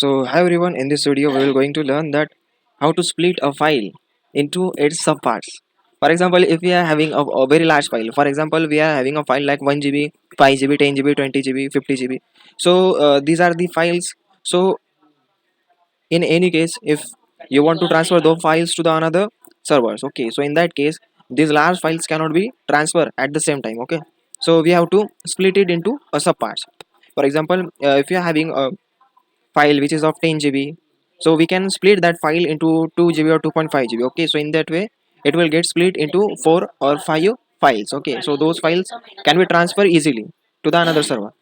So hi everyone, in this video we will going to learn that how to split a file into its subparts. For example, if we are having a very large file, for example we are having a file like 1 GB, 5 GB, 10 GB, 20 GB, 50 GB. So these are the files. So in any case, if you want to transfer those files to the another servers, okay, so in that case these large files cannot be transferred at the same time, okay. So we have to split it into a subparts. For example, if you are having a file which is of 10 GB, so we can split that file into 2 GB or 2.5 GB, okay. So in that way it will get split into 4 or 5 files, okay. So those files can be transferred easily to the another server.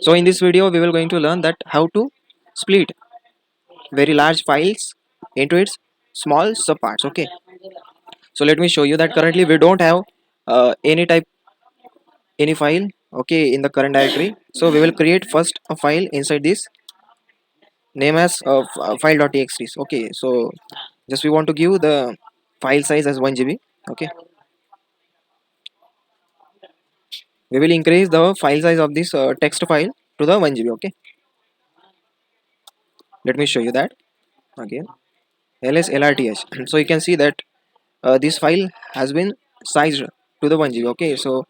So in this video we will going to learn that how to split very large files into its small subparts, okay. So let me show you that currently we don't have any file, okay, in the current directory. So we will create first a file inside this, name as file.txt, okay. So just we want to give the file size as 1 GB, okay. We will increase the file size of this text file to the 1 GB, okay. Let me show you that again, lslrth. So you can see that this file has been sized to the 1 GB, okay. So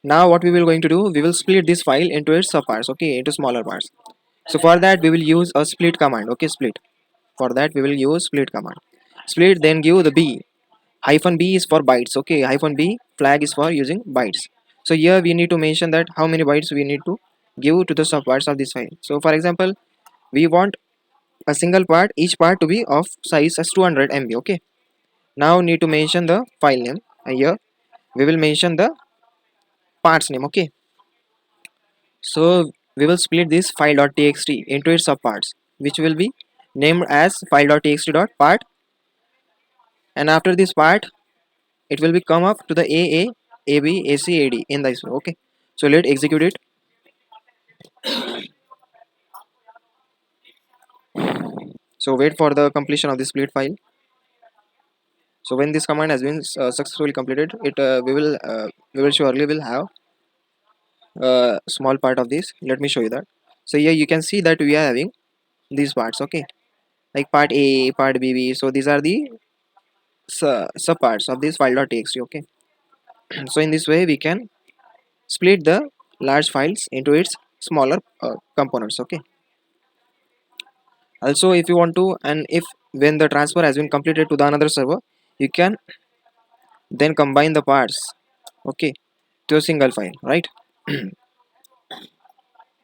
now what we will going to do, we will split this file into its subparts, okay, into smaller parts. So for that we will use a split command, okay, split. For that we will use split command. Split, then give the b. Hyphen b is for bytes, okay. Hyphen b flag is for using bytes. So here we need to mention that how many bytes we need to give to the subparts of this file. So for example, we want a single part, each part to be of size as 200 MB, okay. Now need to mention the file name, and here we will mention the parts name, okay. So we will split this file.txt into its subparts, which will be named as file.txt.part, and after this part it will be come up to the AA, AB, AC, AD in this way, okay. So let's execute it. So wait for the completion of the split file. So when this command has been successfully completed, it we will surely will have a small part of this. Let me show you that. So here you can see that we are having these parts, okay, like part A, part B. So these are the subparts of this file.txt, okay. So in this way we can split the large files into its smaller components, okay. Also, if you want to, and if when the transfer has been completed to the another server, you can then combine the parts, okay, to a single file, right?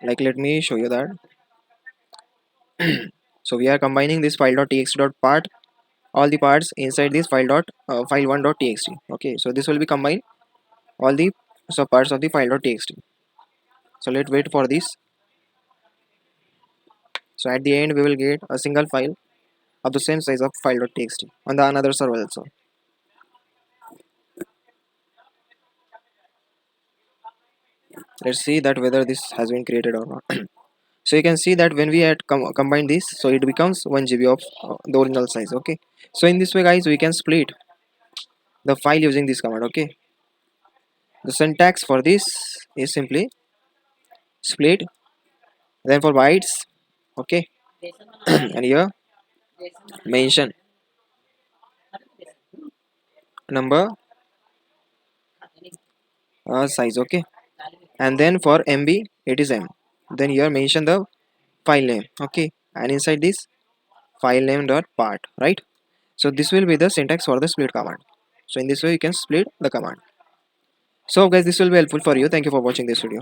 Like let me show you that. So we are combining this file.txt.part, all the parts inside this file1.txt, okay. So this will be combined all the subparts of the file.txt. So let's wait for this. So at the end we will get a single file of the same size of file.txt on the another server also. Let's see that whether this has been created or not. So you can see that when we had combined this, so it becomes 1 GB of the original size, okay. So in this way guys, we can split the file using this command, okay. The syntax for this is simply split, then for bytes, okay, and here mention number size, okay, and then for MB it is M, then here mention the file name, okay, and inside this file name dot part, right. So this will be the syntax for the split command. So in this way you can split the command. So guys, this will be helpful for you. Thank you for watching this video.